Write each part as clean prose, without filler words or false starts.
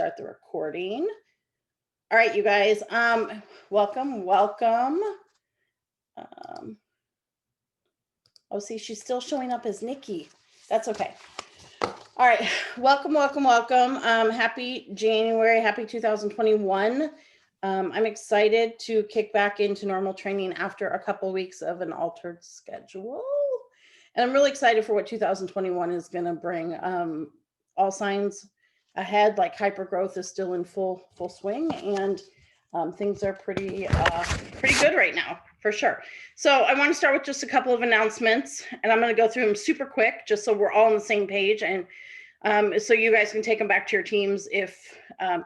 start the recording. All right, you guys, welcome. Oh, see, she's still showing up as Nikki. That's okay. All right, welcome. Happy January, happy 2021. I'm excited to kick back into normal training after a couple weeks of an altered schedule. And I'm really excited for what 2021 is going to bring. All signs ahead, like hypergrowth is still in full swing, and things are pretty good right now, for sure. So I want to start with just a couple of announcements, and I'm going to go through them super quick, just so we're all on the same page, and so you guys can take them back to your teams if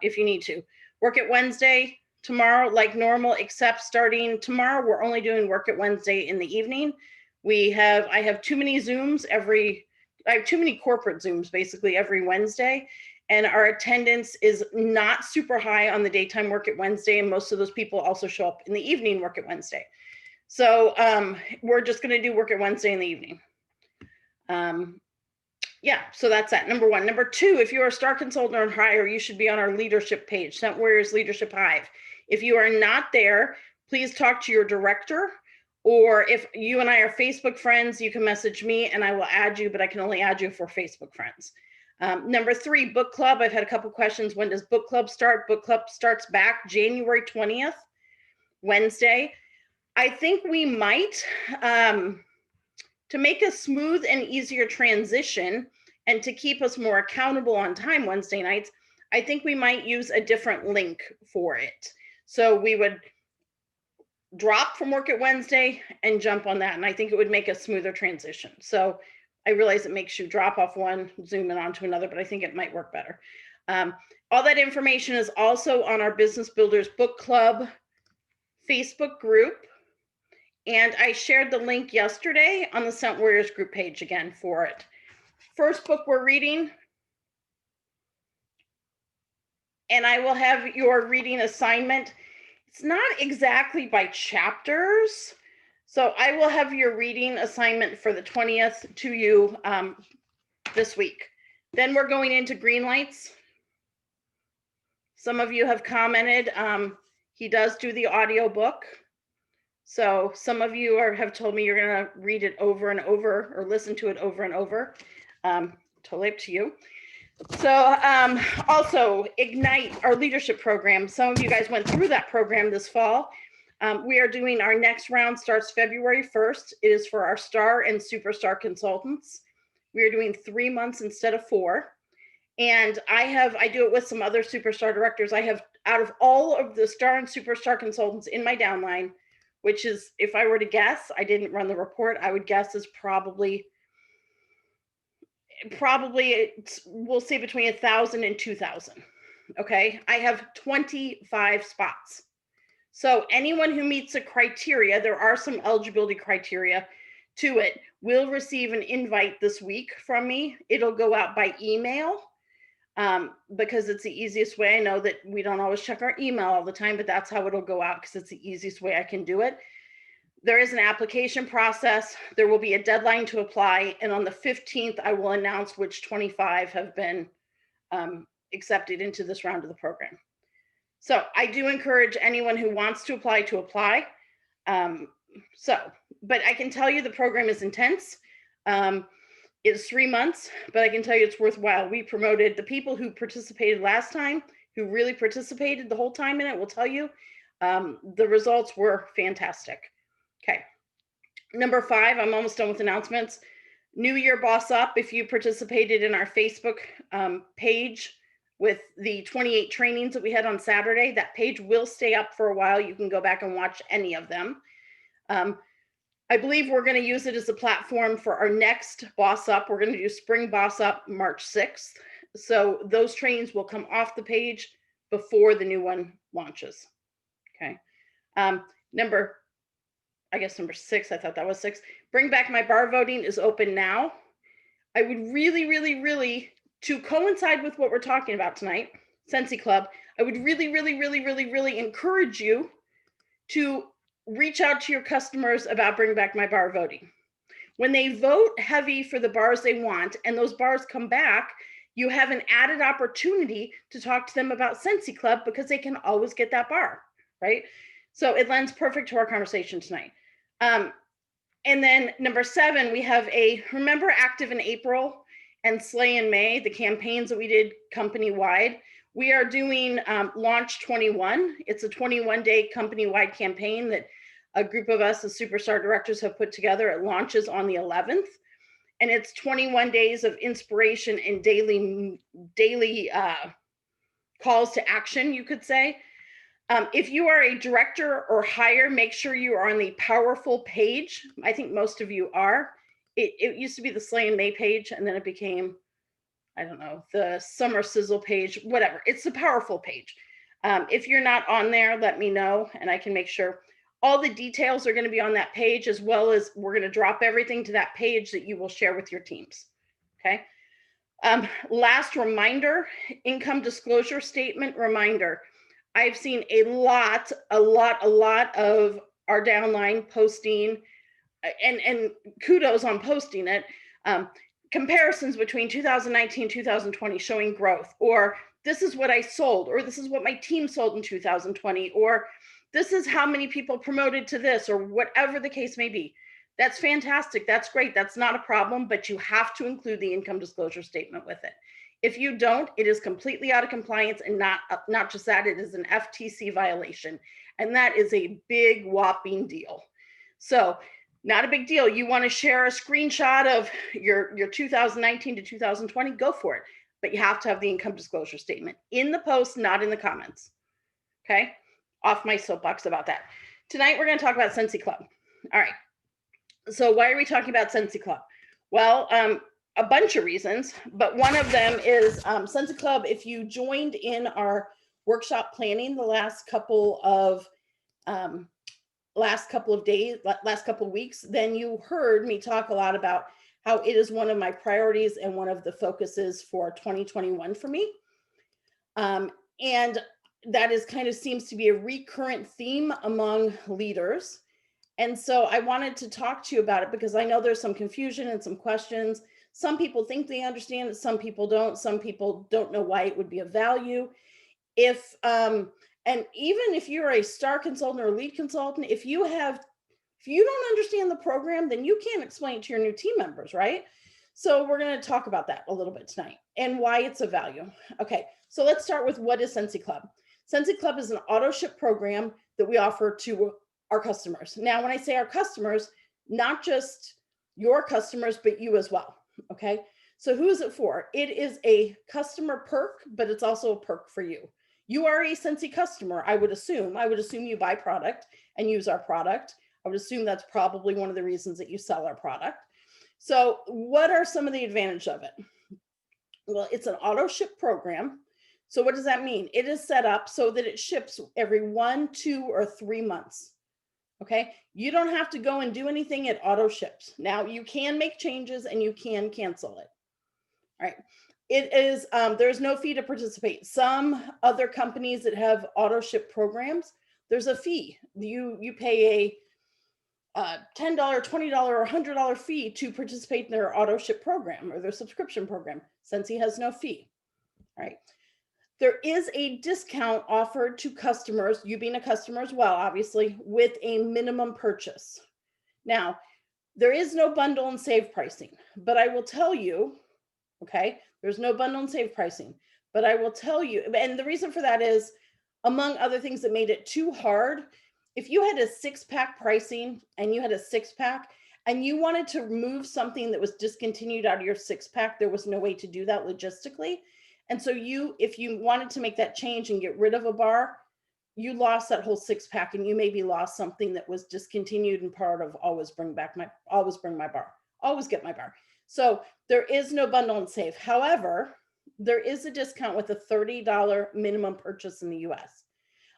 you need to. Work it Wednesday tomorrow, like normal, except starting tomorrow, we're only doing Work it Wednesday in the evening. I have too many Zooms I have too many corporate Zooms basically every Wednesday, and our attendance is not super high on the daytime Work it Wednesday, and most of those people also show up in the evening Work it Wednesday. So we're just going to do Work it Wednesday in the evening. Yeah, so that's that, number one. Number two, if you're a star consultant or higher, you should be on our leadership page, Scent Warriors Leadership Hive. If you are not there, please talk to your director, or if you and I are Facebook friends, you can message me and I will add you, but I can only add you for Facebook friends. Number three, book club. I've had a couple questions. When does book club start? Book club starts back January 20th, Wednesday. I think we might, to make a smooth and easier transition and to keep us more accountable on time Wednesday nights, I think we might use a different link for it. So we would drop from Work it Wednesday and jump on that. And I think it would make a smoother transition. So I realize it makes you drop off one, zoom in onto another, but I think it might work better. All that information is also on our Business Builders Book Club Facebook group. And I shared the link yesterday on the Scent Warriors group page again for it. First book we're reading, and I will have your reading assignment. It's not exactly by chapters, so I will have your reading assignment for the 20th to you this week. Then we're going into green lights. Some of you have commented. He does do the audio book. So some of you have told me you're going to read it over and over or listen to it over and over. Totally up to you. So also Ignite, our leadership program. Some of you guys went through that program this fall. We are doing our next round, starts February 1st. It is for our star and superstar consultants. We are doing 3 months instead of 4. And I do it with some other superstar directors. I have, out of all of the star and superstar consultants in my downline, which is, if I were to guess, I didn't run the report, I would guess is probably we'll say between 1,000 and 2,000. Okay, I have 25 spots. So anyone who meets the criteria, there are some eligibility criteria to it, will receive an invite this week from me. It'll go out by email because it's the easiest way. I know that we don't always check our email all the time, but that's how it'll go out because it's the easiest way I can do it. There is an application process. There will be a deadline to apply. And on the 15th, I will announce which 25 have been accepted into this round of the program. So I do encourage anyone who wants to apply to apply. But I can tell you the program is intense. It's 3 months, but I can tell you it's worthwhile. We promoted the people who participated last time, who really participated the whole time in it, will tell you the results were fantastic. Okay, number 5, I'm almost done with announcements. New Year Boss Up. If you participated in our Facebook page with the 28 trainings that we had on Saturday, that page will stay up for a while. You can go back and watch any of them. I believe we're going to use it as a platform for our next Boss Up. We're going to do Spring Boss Up March 6th. So those trainings will come off the page before the new one launches. Okay. Number 6, I thought that was 6. Bring Back My Bar voting is open now. I would really, to coincide with what we're talking about tonight, Scentsy Club, I would really encourage you to reach out to your customers about Bring Back My Bar voting. When they vote heavy for the bars they want and those bars come back, You have an added opportunity to talk to them about Scentsy Club because they can always get that bar, right? So it lends perfect to our conversation tonight. And then number 7, we have remember Active in April and Slay in May, the campaigns that we did company-wide. We are doing Launch 21. It's a 21-day company-wide campaign that a group of us as Superstar directors have put together. It launches on the 11th. And it's 21 days of inspiration and daily calls to action, you could say. If you are a director or higher, make sure you are on the powerful page. I think most of you are. It used to be the Slay in May page, and then it became, I don't know, the Summer Sizzle page, whatever. It's the powerful page. If you're not on there, let me know, and I can make sure. All the details are going to be on that page, as well as we're going to drop everything to that page that you will share with your teams. Okay. Last reminder, income disclosure statement reminder. I've seen a lot of our downline posting, and kudos on posting it, comparisons between 2019, 2020 showing growth, or this is what I sold, or this is what my team sold in 2020, or this is how many people promoted to this, or whatever the case may be. That's fantastic. That's great. That's not a problem, but you have to include the income disclosure statement with it. If you don't, it is completely out of compliance, and not just that, it is an FTC violation. And that is a big whopping deal. So not a big deal. You want to share a screenshot of your 2019 to 2020, go for it. But you have to have the income disclosure statement in the post, not in the comments. Okay? Off my soapbox about that. Tonight, we're going to talk about Scentsy Club. All right. So why are we talking about Scentsy Club? Well, a bunch of reasons, but one of them is Scentsy Club. If you joined in our workshop planning the last couple of weeks, then you heard me talk a lot about how it is one of my priorities and one of the focuses for 2021 for me. And that is kind of seems to be a recurrent theme among leaders. And so I wanted to talk to you about it because I know there's some confusion and some questions. Some people think they understand it, some people don't. Some people don't know why it would be of value. And even if you're a star consultant or lead consultant, if you don't understand the program, then you can't explain it to your new team members, right? So we're going to talk about that a little bit tonight and why it's of value. Okay, so let's start with what is Scentsy Club. Scentsy Club is an auto ship program that we offer to our customers. Now, when I say our customers, not just your customers, but you as well. Okay, so who is it for? It is a customer perk, but it's also a perk for you. You are a Scentsy customer, I would assume. I would assume you buy product and use our product. I would assume that's probably one of the reasons that you sell our product. So what are some of the advantages of it? Well, it's an auto ship program. So what does that mean? It is set up so that it ships every 1, 2, or 3 months. Okay, you don't have to go and do anything. It auto ships. Now you can make changes and you can cancel it. All right. It is, there's no fee to participate. Some other companies that have auto ship programs, there's a fee. You pay a $10, $20, or $100 fee to participate in their auto ship program or their subscription program. Scentsy has no fee. All right. There is a discount offered to customers, you being a customer as well, obviously, with a minimum purchase. Now, there is no bundle and save pricing, but I will tell you, okay, there's no bundle and save pricing, but I will tell you, and the reason for that is, among other things that made it too hard, if you had a 6-pack pricing and you had a 6-pack and you wanted to remove something that was discontinued out of your 6-pack, there was no way to do that logistically. And so if you wanted to make that change and get rid of a bar, you lost that whole 6-pack and you maybe lost something that was discontinued and part of always bring my bar, always get my bar. So there is no bundle and save. However, there is a discount with a $30 minimum purchase in the US.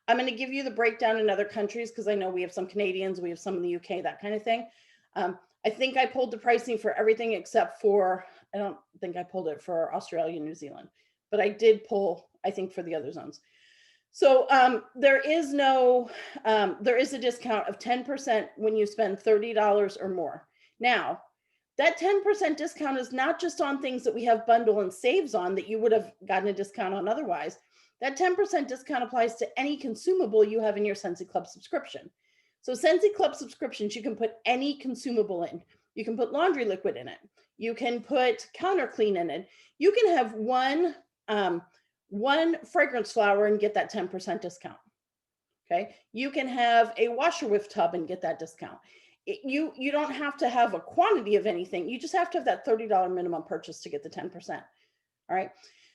I'm going to give you the breakdown in other countries because I know we have some Canadians, we have some in the UK, that kind of thing. I think I pulled the pricing for everything except for, I don't think I pulled it for Australia and New Zealand, but I did pull, I think, for the other zones. So there is a discount of 10% when you spend $30 or more. Now, That 10% discount is not just on things that we have bundle and saves on that you would have gotten a discount on otherwise. That 10% discount applies to any consumable you have in your Scentsy Club subscription. So Scentsy Club subscriptions, you can put any consumable in. You can put laundry liquid in it. You can put counter clean in it. You can have one fragrance flower and get that 10% discount. Okay. You can have a washer with tub and get that discount. You don't have to have a quantity of anything. You just have to have that $30 minimum purchase to get the 10%. All right.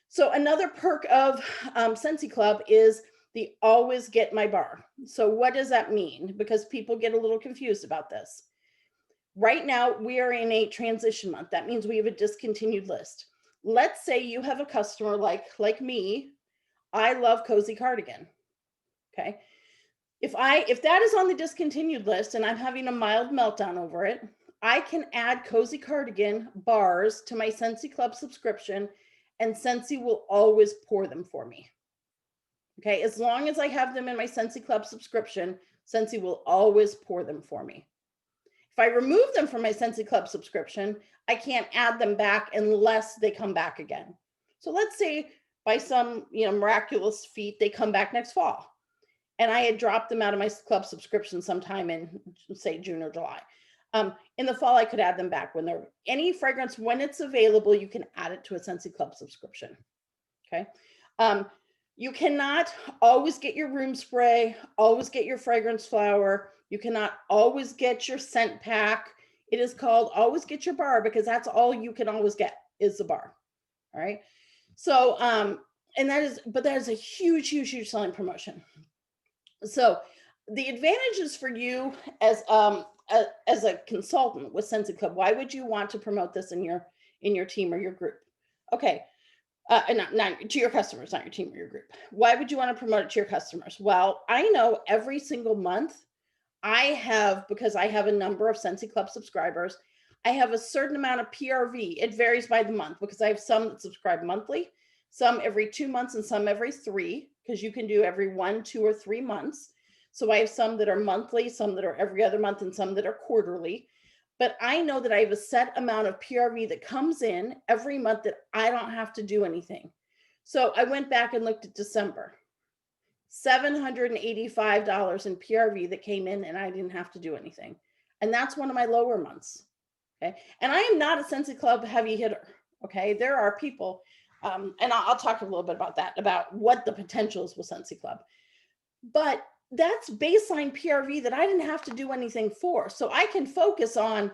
So another perk of Scentsy Club is the always get my bar. So what does that mean? Because people get a little confused about this. Right now, we are in a transition month. That means we have a discontinued list. Let's say you have a customer like me. I love Cozy Cardigan. Okay. If that is on the discontinued list and I'm having a mild meltdown over it, I can add Cozy Cardigan bars to my Scentsy Club subscription, and Scentsy will always pour them for me. Okay, as long as I have them in my Scentsy Club subscription, Scentsy will always pour them for me. If I remove them from my Scentsy Club subscription, I can't add them back unless they come back again. So let's say by some miraculous feat, they come back next fall. And I had dropped them out of my club subscription sometime in, say, June or July. In the fall, I could add them back when they're any fragrance, when it's available, you can add it to a Scentsy Club subscription. Okay. You cannot always get your room spray, always get your fragrance flower. You cannot always get your scent pack. It is called always get your bar because that's all you can always get is the bar. All right. So, and that is a huge, huge, huge selling promotion. So the advantages for you as a consultant with Scentsy Club, why would you want to promote this in your team or your group? Okay. Not to your customers, not your team or your group. Why would you want to promote it to your customers? Well, I know every single month because I have a number of Scentsy Club subscribers, I have a certain amount of PRV. It varies by the month because I have some that subscribe monthly, some every 2 months, and some every 3, because you can do every 1, 2, or 3 months. So I have some that are monthly, some that are every other month, and some that are quarterly. But I know that I have a set amount of PRV that comes in every month that I don't have to do anything. So I went back and looked at December. $785 in PRV that came in and I didn't have to do anything. And that's one of my lower months. Okay. And I am not a Scentsy Club heavy hitter. Okay. There are people, and I'll talk a little bit about that, about what the potential is with Scentsy Club. But that's baseline PRV that I didn't have to do anything for. So I can focus on,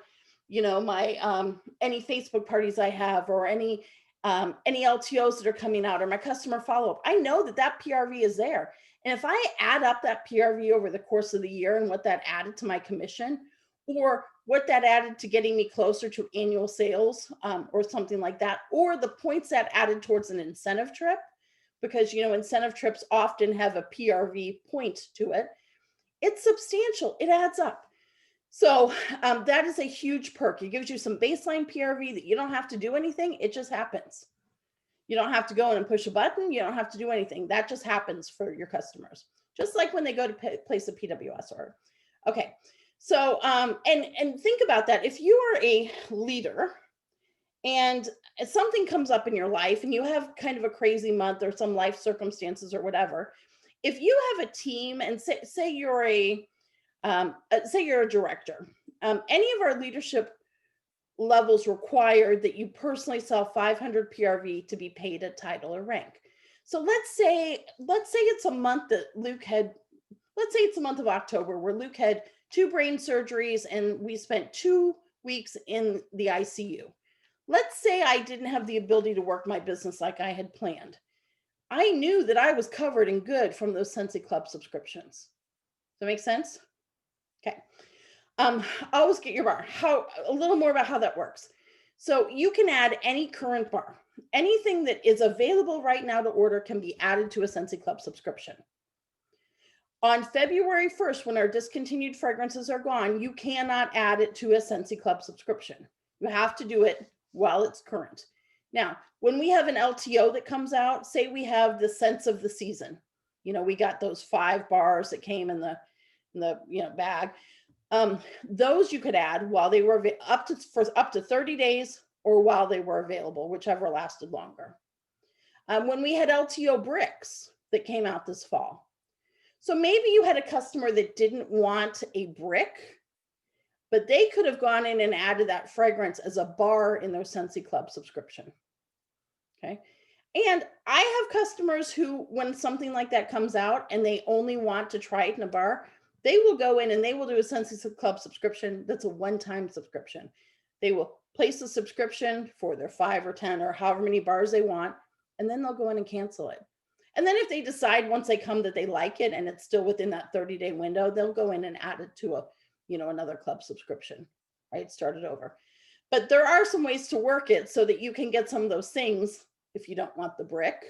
my any Facebook parties I have, or any LTOs that are coming out, or my customer follow-up. I know that PRV is there. And if I add up that PRV over the course of the year and what that added to my commission, or what that added to getting me closer to annual sales, or something like that, or the points that added towards an incentive trip, because, incentive trips often have a PRV point to it. It's substantial. It adds up. So that is a huge perk. It gives you some baseline PRV that you don't have to do anything. It just happens. You don't have to go in and push a button. You don't have to do anything. That just happens for your customers. Just like when they go to place a PWS order. Okay. So, and think about that. If you are a leader and something comes up in your life and you have kind of a crazy month or some life circumstances or whatever, if you have a team and say you're a director, any of our leadership levels require that you personally sell 500 PRV to be paid a title or rank. So let's say it's a month that let's say it's the month of October where Luke had 2 brain surgeries and we spent 2 weeks in the ICU. Let's say I didn't have the ability to work my business like I had planned. I knew that I was covered and good from those Scentsy Club subscriptions. Does that make sense? Okay. Always get your bar. A little more about how that works. So you can add any current bar. Anything that is available right now to order can be added to a Scentsy Club subscription. On February 1st, when our discontinued fragrances are gone, you cannot add it to a Scentsy Club subscription. You have to do it while it's current. Now, when we have an LTO that comes out, say we have the scents of the season, we got those 5 bars that came in the bag. Those you could add while they were up to 30 days or while they were available, whichever lasted longer. When we had LTO bricks that came out this fall. So maybe you had a customer that didn't want a brick, but they could have gone in and added that fragrance as a bar in their Scentsy Club subscription. Okay. And I have customers who, when something like that comes out and they only want to try it in a bar, they will go in and they will do a Scentsy Club subscription. That's a one-time subscription. They will place a subscription for their 5 or 10 or however many bars they want, and then they'll go in and cancel it. And then if they decide once they come that they like it and it's still within that 30-day window, they'll go in and add it to a, another club subscription, right? Start it over. But there are some ways to work it so that you can get some of those things. If you don't want the brick,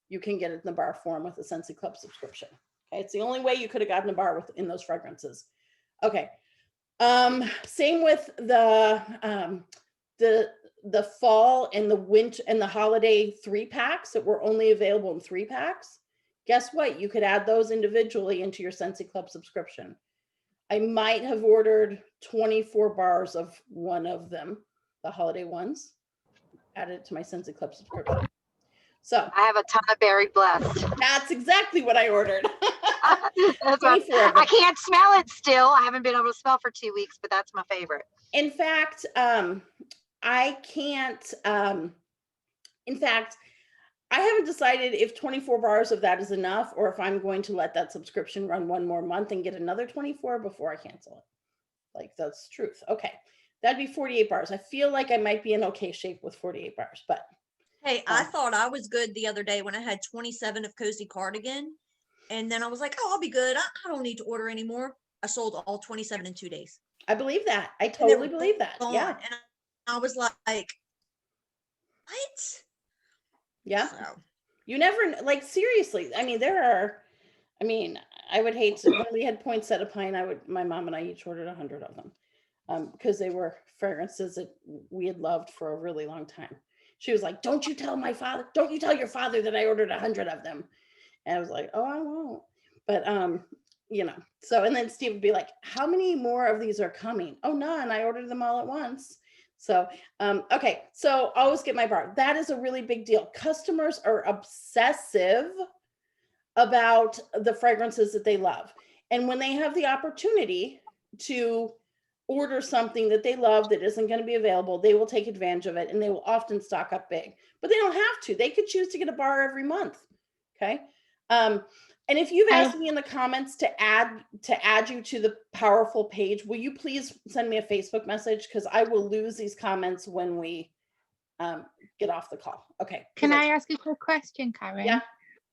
you can get it in the bar form with a Scentsy Club subscription. Okay, it's the only way you could have gotten a bar in those fragrances. Okay, same with the fall and the winter and the holiday 3-packs that were only available in 3-packs. Guess what? You could add those individually into your Scentsy Club subscription. I might have ordered 24 bars of one of them, the holiday ones, added to my Scentsy Club subscription. So I have a ton of Berry Blessed. That's exactly what I ordered. I can't smell it still. I haven't been able to smell for 2 weeks, but that's my favorite. In fact, I can't. In fact, I haven't decided if 24 bars of that is enough or if I'm going to let that subscription run one more month and get another 24 before I cancel it. Like, that's truth. Okay. That'd be 48 bars. I feel like I might be in okay shape with 48 bars, but. Hey, I thought I was good the other day when I had 27 of Cozy Cardigan. And then I was like, oh, I'll be good. I don't need to order anymore. I sold all 27 in 2 days. I believe that. I totally believe that. Gone. Yeah. And I was like, what? Yeah. So. You never, like, seriously. I mean, I would hate to, when we had Poinsettia Pine, my mom and I each ordered 100 of them because they were fragrances that we had loved for a really long time. She was like, don't you tell your father that I ordered 100 of them. And I was like, oh, I won't. But, so, and then Steve would be like, how many more of these are coming? Oh, none. I ordered them all at once. So, okay. So always get my bar. That is a really big deal. Customers are obsessive about the fragrances that they love. And when they have the opportunity to order something that they love that isn't going to be available, they will take advantage of it and they will often stock up big, but they don't have to. They could choose to get a bar every month. Okay. And if you've asked me in the comments to add you to the powerful page, will you please send me a Facebook message? Because I will lose these comments when we get off the call. Okay. Can I ask a quick question, Karen? Yeah.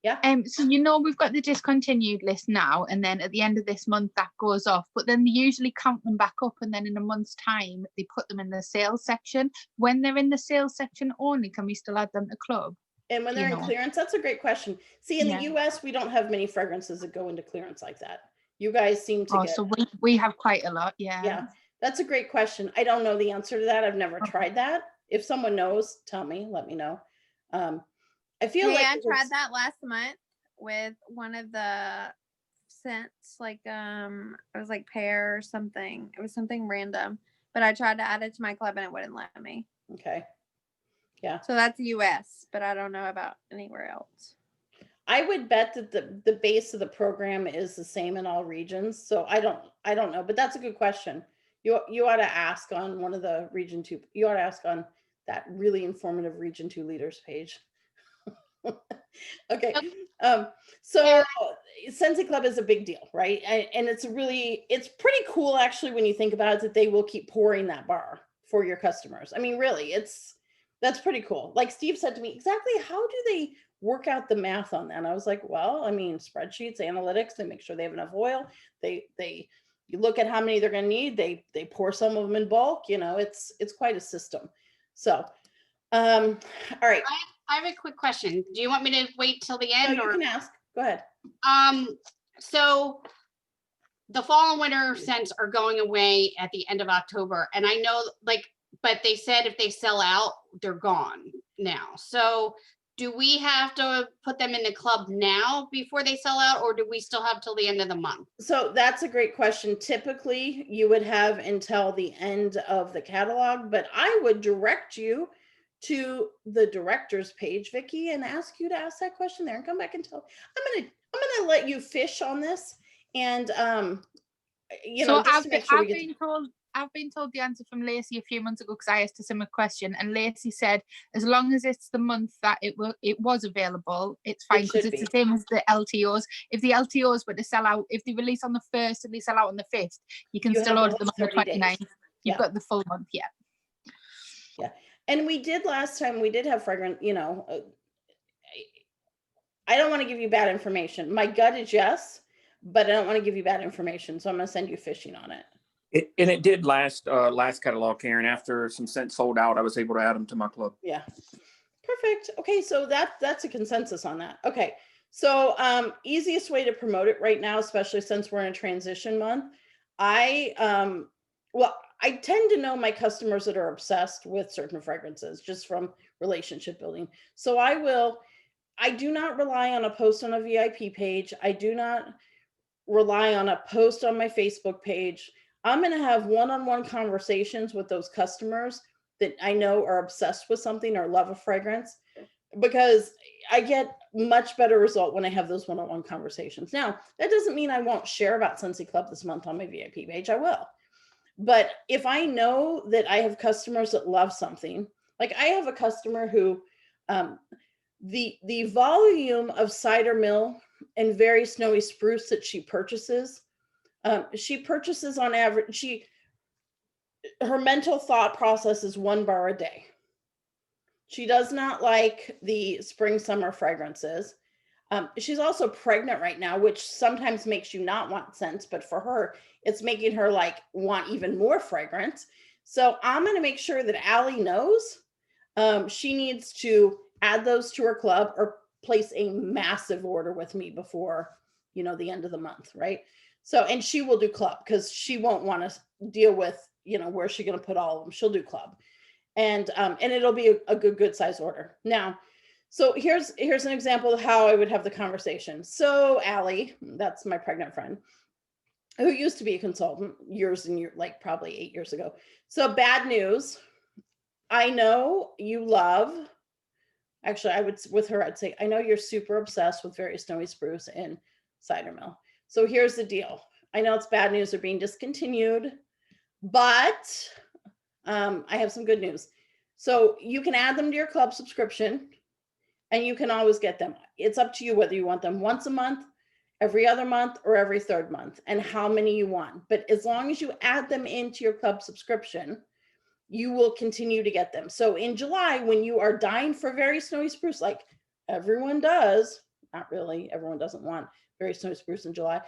Yeah. So we've got the discontinued list now, and then at the end of this month that goes off, but then they usually count them back up, and then in a month's time they put them in the sales section. When they're in the sales section only, can we still add them to club? And when they're in clearance, that's a great question. See, in the US, we don't have many fragrances that go into clearance like that. You guys seem to get. So we have quite a lot. Yeah, that's a great question. I don't know the answer to that. I've never tried that. If someone knows, tell me, let me know. I feel like I tried that last month with one of the scents, like it was like pear or something. It was something random, but I tried to add it to my club and it wouldn't let me. Okay. Yeah. So that's US, but I don't know about anywhere else. I would bet that the base of the program is the same in all regions. So I don't know, but that's a good question. You ought to ask on one of the region 2. You ought to ask on that really informative region 2 leaders page. Okay. So Scentsy Club is a big deal, right? And it's pretty cool actually when you think about it, that they will keep pouring that bar for your customers. I mean, really, that's pretty cool. Like Steve said to me, exactly how do they work out the math on that? And I was like, well, I mean, spreadsheets, analytics, they make sure they have enough oil. You look at how many they're going to need. They pour some of them in bulk. It's quite a system. So, all right. I have a quick question. Do you want me to wait till the end? No, you can ask. Go ahead. So the fall and winter scents are going away at the end of October. And I know but they said if they sell out, they're gone now. So do we have to put them in the club now before they sell out, or do we still have till the end of the month? So that's a great question. Typically, you would have until the end of the catalog, but I would direct you to the director's page, Vicky, and ask you to ask that question there and come back and tell. I'm gonna let you fish on this, and So just to make sure we get. I've been told the answer from Lacey a few months ago because I asked a similar question, and Lacey said as long as it's the month that it was available, it's fine because it's the same as the LTOs. If the LTOs were to sell out, if they release on the 1st and they sell out on the 5th, you can still order them on the 29th. You've got the full month, yeah. Yeah, and we did last time. We did have fragrant. I don't want to give you bad information. My gut is yes, but I don't want to give you bad information, so I'm going to send you fishing on it. It did last catalog, Karen. After some scents sold out, I was able to add them to my club. Yeah, perfect. Okay, so that's a consensus on that. Okay, so easiest way to promote it right now, especially since we're in a transition month, I tend to know my customers that are obsessed with certain fragrances just from relationship building. So I do not rely on a post on a VIP page. I do not rely on a post on my Facebook page. I'm going to have one-on-one conversations with those customers that I know are obsessed with something or love a fragrance, because I get much better result when I have those one-on-one conversations. Now, that doesn't mean I won't share about Scentsy Club this month on my VIP page. I will. But if I know that I have customers that love something, like I have a customer who the volume of cider mill and very snowy spruce that she purchases on average, her mental thought process is 1 bar a day. She does not like the spring summer fragrances. She's also pregnant right now, which sometimes makes you not want scents, but for her, it's making her like want even more fragrance. So I'm going to make sure that Allie knows she needs to add those to her club or place a massive order with me before, the end of the month, right? So, and she will do club because she won't want to deal with, where's she going to put all of them? She'll do club. And it'll be a good size order. Now, so here's an example of how I would have the conversation. So Allie, that's my pregnant friend, who used to be a consultant years and years, like probably 8 years ago. So bad news. I know you love, actually I'd say, I know you're super obsessed with very snowy spruce and cider mill. So here's the deal. I know it's bad news, they're being discontinued, but I have some good news. So you can add them to your club subscription and you can always get them. It's up to you whether you want them once a month, every other month, or every 3rd month, and how many you want. But as long as you add them into your club subscription, you will continue to get them. So in July, when you are dying for very snowy spruce, like everyone does, not really, everyone doesn't want very snowy spruce in July,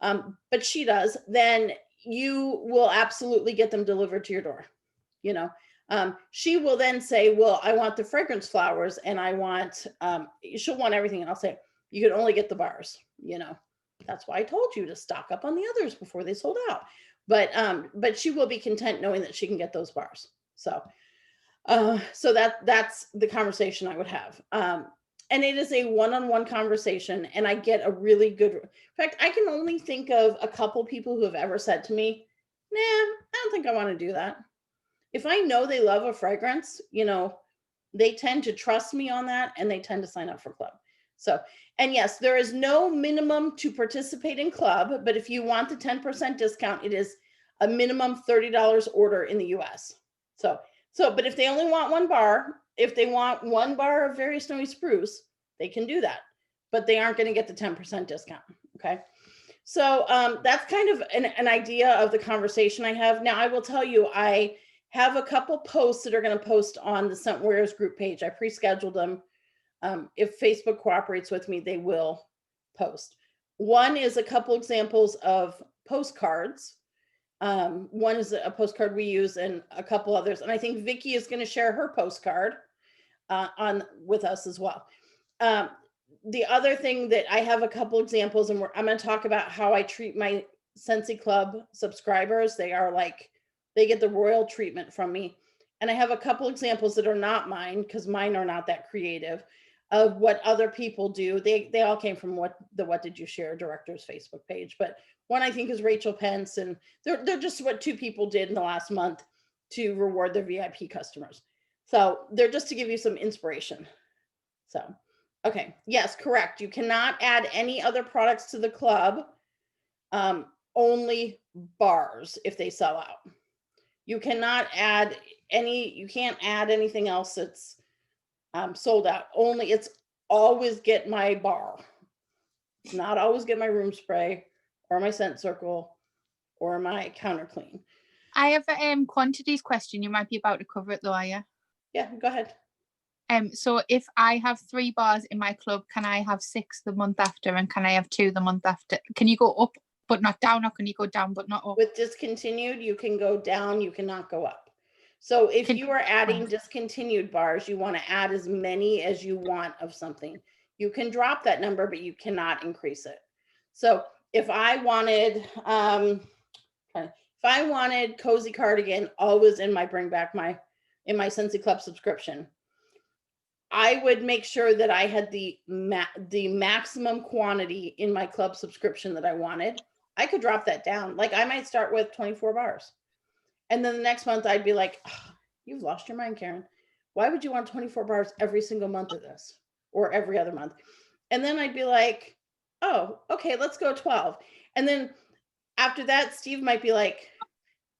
but she does, then you will absolutely get them delivered to your door. She will then say, well, I want the fragrance flowers and I want, she'll want everything. And I'll say, you can only get the bars, that's why I told you to stock up on the others before they sold out. But she will be content knowing that she can get those bars. So that's the conversation I would have. And it is a one-on-one conversation, and I get a really good, in fact, I can only think of a couple people who have ever said to me, nah, I don't think I want to do that. If I know they love a fragrance, they tend to trust me on that and they tend to sign up for club. So, and yes, there is no minimum to participate in club, but if you want the 10% discount, it is a minimum $30 order in the US. So, but if they only want 1 bar, if they want 1 bar of very snowy spruce, they can do that, but they aren't going to get the 10% discount. Okay. So that's kind of an idea of the conversation I have. Now, I will tell you, I have a couple posts that are going to post on the Scent Warriors group page. I pre-scheduled them. If Facebook cooperates with me, they will post. One is a couple examples of postcards. One is a postcard we use and a couple others. And I think Vicky is going to share her postcard with us as well. The other thing that I have a couple examples, and I'm going to talk about how I treat my Scentsy Club subscribers. They get the royal treatment from me. And I have a couple examples that are not mine because mine are not that creative. of what other people do. They all came from What Did You Share director's Facebook page, but one I think is Rachel Pence, and they're just what 2 people did in the last month to reward their VIP customers. So they're just to give you some inspiration. So, okay, yes, correct. You cannot add any other products to the club, only bars if they sell out. You cannot add you can't add anything else that's sold out. Only it's always get my bar. Not always get my room spray or my scent circle or my counter clean. I have a quantities question. You might be about to cover it though, are you? Yeah, go ahead. So if I have 3 bars in my club, can I have 6 the month after, and can I have 2 the month after? Can you go up but not down, or can you go down but not up? With discontinued, you can go down, you cannot go up. So if you are adding discontinued bars, you want to add as many as you want of something. You can drop that number, but you cannot increase it. So if I wanted, cozy cardigan always in my in my Scentsy Club subscription, I would make sure that I had the maximum quantity in my club subscription that I wanted. I could drop that down. Like I might start with 24 bars. And then the next month I'd be like, oh, you've lost your mind, Karen. Why would you want 24 bars every single month of this or every other month? And then I'd be like, oh, okay, let's go 12. And then after that, Steve might be like,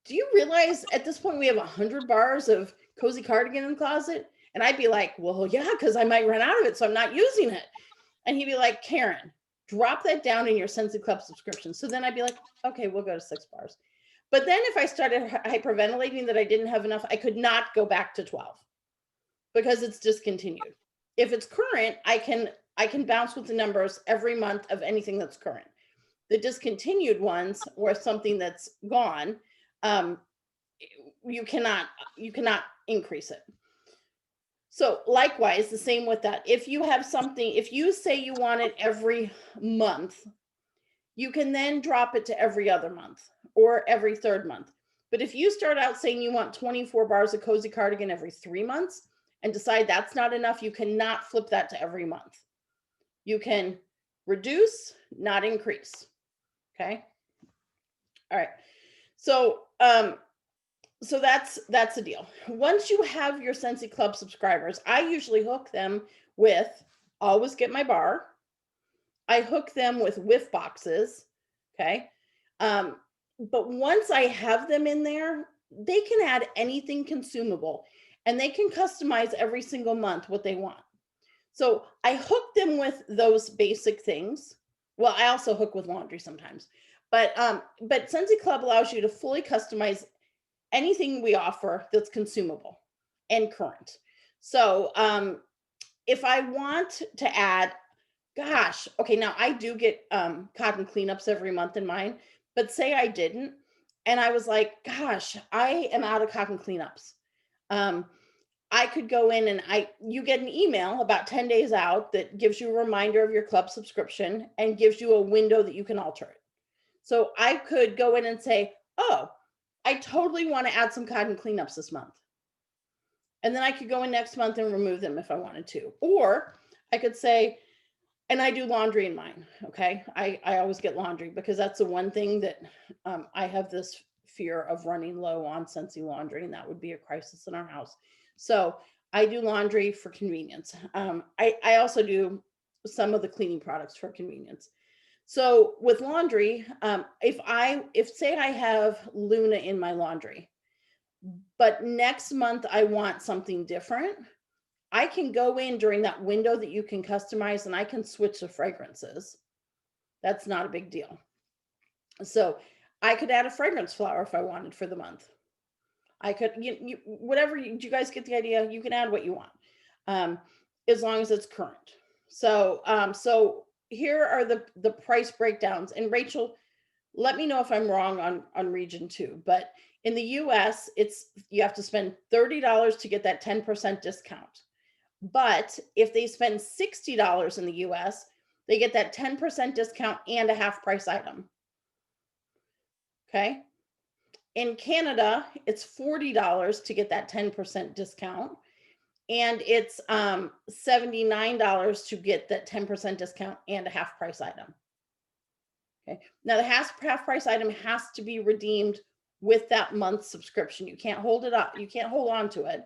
do you realize at this point we have 100 bars of cozy cardigan in the closet? And I'd be like, well, yeah, because I might run out of it, so I'm not using it. And he'd be like, Karen, drop that down in your Scentsy Club subscription. So then I'd be like, okay, we'll go to 6 bars. But then if I started hyperventilating that I didn't have enough, I could not go back to 12 because it's discontinued. If it's current, I can bounce with the numbers every month of anything that's current. The discontinued ones or something that's gone, you cannot increase it. So likewise, the same with that. If you have something, if you say you want it every month, you can then drop it to every other month or every 3rd month. But if you start out saying you want 24 bars of cozy cardigan every 3 months and decide that's not enough, you cannot flip that to every month. You can reduce, not increase. Okay. All right. So, so that's the deal. Once you have your Scentsy Club subscribers, I usually hook them with always get my bar. I hook them with whiff boxes. Okay. But once I have them in there, they can add anything consumable and they can customize every single month what they want. So I hook them with those basic things. Well, I also hook with laundry sometimes, but Scentsy Club allows you to fully customize anything we offer that's consumable and current. So if I want to add, gosh, okay, now I do get cotton cleanups every month in mine, but say I didn't, and I was like, gosh, I am out of cotton cleanups. I could go in and you get an email about 10 days out that gives you a reminder of your club subscription and gives you a window that you can alter it. So I could go in and say, oh, I totally want to add some cotton cleanups this month. And then I could go in next month and remove them if I wanted to. Or I could say, and I do laundry in mine, okay? I always get laundry because that's the one thing that I have this fear of running low on Scentsy laundry, and that would be a crisis in our house. So I do laundry for convenience. I also do some of the cleaning products for convenience. So with laundry, if say I have Luna in my laundry, but next month I want something different, I can go in during that window that you can customize and I can switch the fragrances. That's not a big deal. So I could add a fragrance flower if I wanted for the month. I could, whatever, do you guys get the idea? You can add what you want, as long as it's current. So, so here are the price breakdowns. And Rachel, let me know if I'm wrong on region 2, but in the US, you have to spend $30 to get that 10% discount. But if they spend $60 in the US, they get that 10% discount and a half price item. Okay. In Canada, it's $40 to get that 10% discount. And it's $79 to get that 10% discount and a half price item. Okay. Now the half price item has to be redeemed with that month's subscription. You can't hold it up. You can't hold on to it,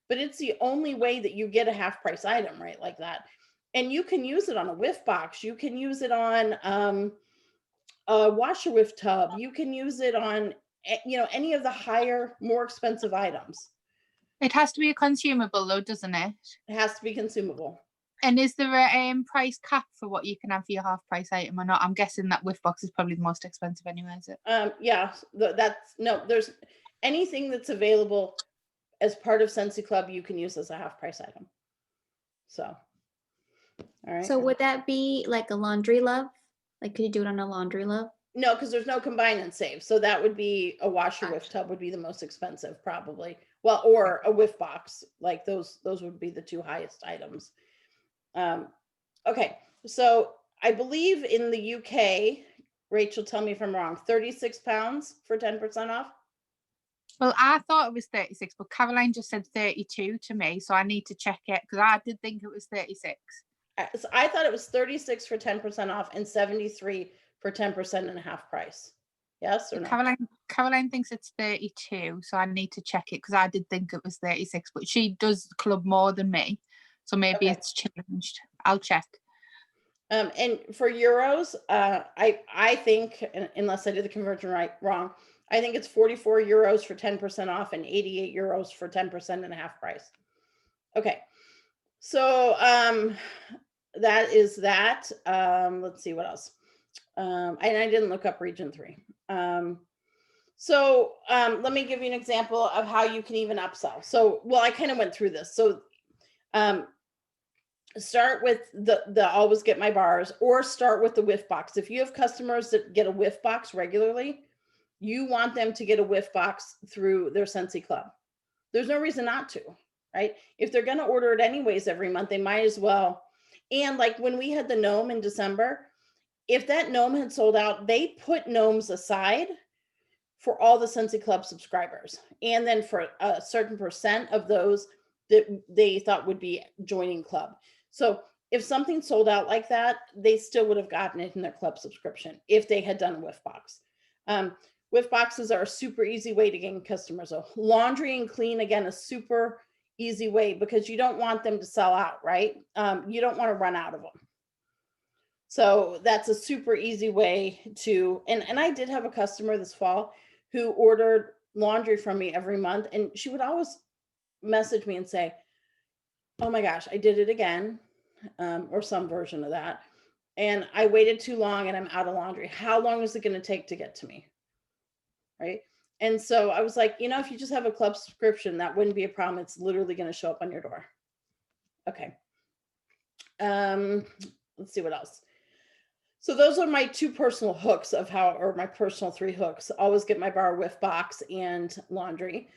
but it's the only way that you get a half price item, right? Like that. And you can use it on a whiff box. You can use it on a washer whiff tub. You can use it on, you know, any of the higher, more expensive items. It has to be a consumable though, doesn't it? It has to be consumable. And is there a price cap for what you can have for your half price item or not? I'm guessing that whiff box is probably the most expensive anyway, is it? Yeah, that's no, there's anything that's available as part of Scentsy Club, you can use as a half price item. So, all right. So would that be like a laundry love? Like, could you do it on a laundry love? No, because there's no combine and save. So that would be a washer whiff tub would be the most expensive probably. Well, or a whiff box, like those would be the two highest items. Okay, so I believe in the UK, Rachel, tell me if I'm wrong, 36 pounds for 10% off? Well, I thought it was 36, but Caroline just said 32 to me, so I need to check it because I did think it was 36. So I thought it was 36 for 10% off and 73 for 10% and a half price. Yes or no? Caroline thinks it's 32, so I need to check it because I did think it was 36, but she does the club more than me, so maybe it's changed. I'll check. And for euros, I think, unless I did the conversion wrong, I think it's 44 euros for 10% off and 88 euros for 10% and a half price. Okay, so that is that. Let's see what else. And I didn't look up region 3. So let me give you an example of how you can even upsell. So, well, I kind of went through this. So start with the always get my bars, or start with the whiff box. If you have customers that get a whiff box regularly, you want them to get a whiff box through their Scentsy Club. There's no reason not to, right? If they're going to order it anyways every month, they might as well. And like when we had the gnome in December, if that gnome had sold out, they put gnomes aside for all the Scentsy Club subscribers. And then for a certain percent of those that they thought would be joining club. So if something sold out like that, they still would have gotten it in their club subscription if they had done a whiff box. Whiff boxes are a super easy way to gain customers. So laundry and clean, again, a super easy way because you don't want them to sell out, right? You don't want to run out of them. So that's a super easy way to, and I did have a customer this fall who ordered laundry from me every month, and she would always message me and say, oh my gosh, I did it again, or some version of that. And I waited too long and I'm out of laundry. How long is it going to take to get to me? Right. And so I was like, you know, if you just have a club subscription, that wouldn't be a problem. It's literally going to show up on your door. Okay. Let's see what else. So those are my 2 personal hooks of how, or my personal 3 hooks. Always get my bar, whiff box, and laundry.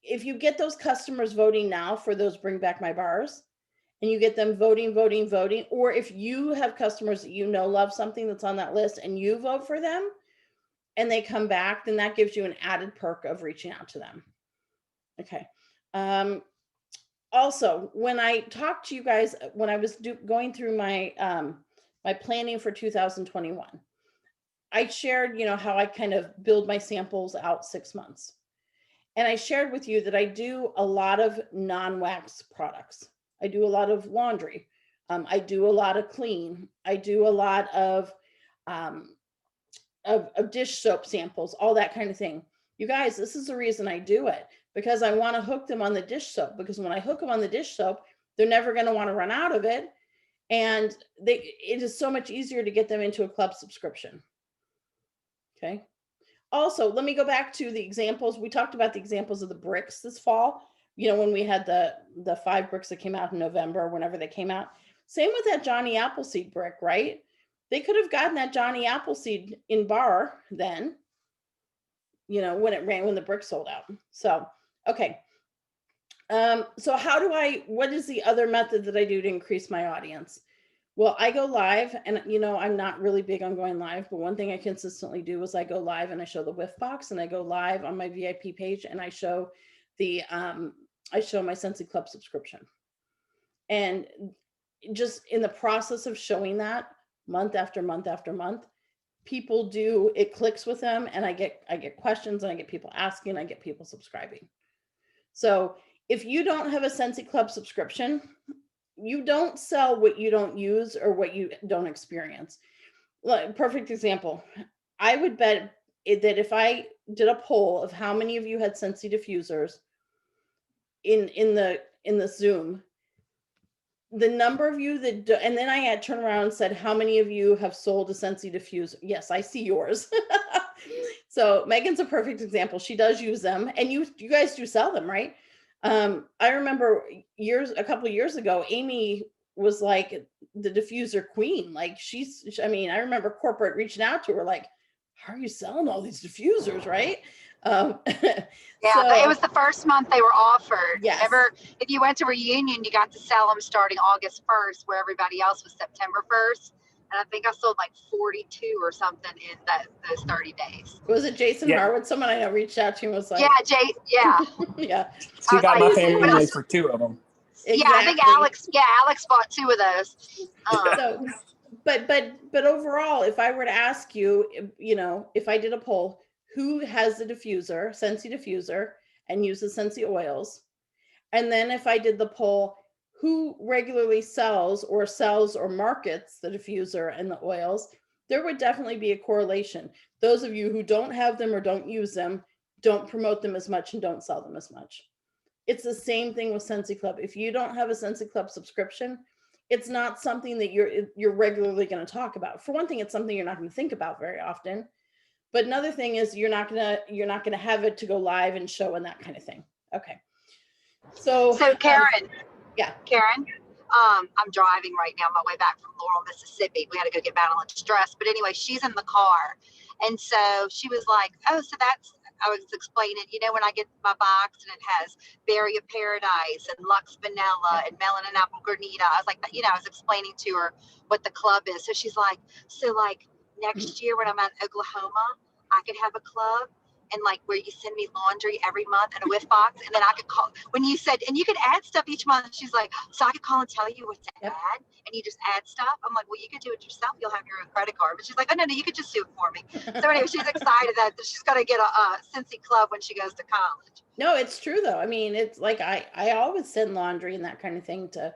If you get those customers voting now for those bring back my bars, and you get them voting, or if you have customers that you know love something that's on that list and you vote for them and they come back, then that gives you an added perk of reaching out to them. Okay. Also, when I talked to you guys, when I was going through my my planning for 2021, I shared, you know, how I kind of build my samples out 6 months. And I shared with you that I do a lot of non-wax products. I do a lot of laundry. I do a lot of clean. I do a lot of dish soap samples, all that kind of thing. You guys, this is the reason I do it, because I want to hook them on the dish soap, because when I hook them on the dish soap, they're never going to want to run out of it. And it is so much easier to get them into a club subscription. Okay. Also, let me go back to the examples. We talked about the examples of the bricks this fall. You know, when we had the 5 bricks that came out in November, whenever they came out. Same with that Johnny Appleseed brick, right? They could have gotten that Johnny Appleseed in bar then, you know, when the brick sold out. So, okay. So what is the other method that I do to increase my audience? Well, I go live, and you know, I'm not really big on going live, but one thing I consistently do is I go live and I show the whiff box, and I go live on my VIP page and I show the I show my Scentsy Club subscription. And just in the process of showing that month after month after month, people do, it clicks with them, and I get questions, and I get people asking, I get people subscribing. So if you don't have a Scentsy Club subscription, you don't sell what you don't use or what you don't experience. Like, perfect example. I would bet that if I did a poll of how many of you had Scentsy diffusers in the Zoom, the number of you that do, and then I had turned around and said, how many of you have sold a Scentsy diffuser? Yes, I see yours. So Megan's a perfect example. She does use them, and you guys do sell them, right? I remember a couple of years ago, Amy was like the diffuser queen. Like I mean, I remember corporate reaching out to her like, how are you selling all these diffusers, right? Yeah, it was the first month they were offered. Yes. Remember, if you went to Reunion, you got to sell them starting August 1st, where everybody else was September 1st. And I think I sold like 42 or something in those 30 days. Was it Jason Harwood? Someone I know reached out to and was like, yeah, yeah. Yeah. She got my like, family for 2 of them. Exactly. Yeah, I think Alex bought 2 of those. So, but overall, if I were to ask you, if I did a poll, who has the diffuser, Scentsy diffuser, and uses Scentsy oils? And then if I did the poll, who regularly sells or markets the diffuser and the oils, there would definitely be a correlation. Those of you who don't have them or don't use them, don't promote them as much and don't sell them as much. It's the same thing with Scentsy Club. If you don't have a Scentsy Club subscription, it's not something that you're regularly going to talk about. For one thing, it's something you're not going to think about very often. But another thing is you're not gonna have it to go live and show and that kind of thing. Okay. So Karen. Yeah. Karen, I'm driving right now on my way back from Laurel, Mississippi. We had to go get Battle Lunch Stress. But anyway, she's in the car. And so she was like, oh, so I was explaining, when I get my box and it has Berry of Paradise and Lux Vanilla and Melon and Apple Granita. I was like, I was explaining to her what the club is. So she's like, next year when I'm at Oklahoma, I could have a club and like where you send me laundry every month in a whiff box, and then I could call when you said, and you could add stuff each month. She's like, so I could call and tell you what to add, and you just add stuff. I'm like, well, you could do it yourself. You'll have your own credit card. But she's like, oh no, you could just do it for me. So anyway, she's excited that she's gonna get a Scentsy Club when she goes to college. No, it's true though. I mean, it's like I always send laundry and that kind of thing to